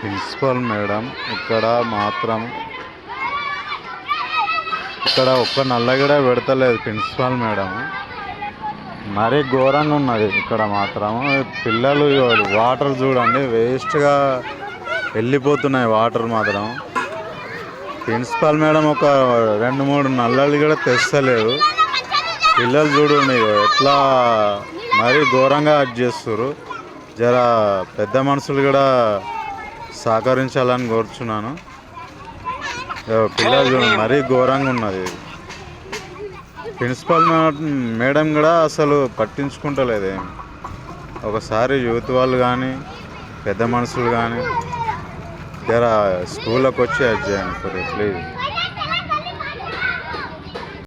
Principal madam ఇక్కడ ఒక్క నల్ల కూడా పెడతలేదు. ప్రిన్సిపల్ మేడం మరీ ఘోరంగా ఉన్నది. ఇక్కడ మాత్రం పిల్లలు వాటర్ చూడండి, వేస్ట్గా వెళ్ళిపోతున్నాయి వాటర్ మాత్రం. ప్రిన్సిపల్ మేడం ఒక 2-3 నల్లలు కూడా తెస్తలేదు. పిల్లలు చూడండి ఎట్లా మరీ ఘోరంగా యాక్ట్ చేస్తున్నారు. జర పెద్ద మనుషులు కూడా సహకరించాలని కోరుచున్నాను. పిల్లలు చూడండి మరీ ఘోరంగా ఉన్నది. ప్రిన్సిపల్ మేడం కూడా అసలు పట్టించుకుంటలేదు. ఒకసారి యూత్ వాళ్ళు కానీ పెద్ద మనుషులు కానీ జర స్కూల్లోకి వచ్చి అది చేయండి ప్లీజ్.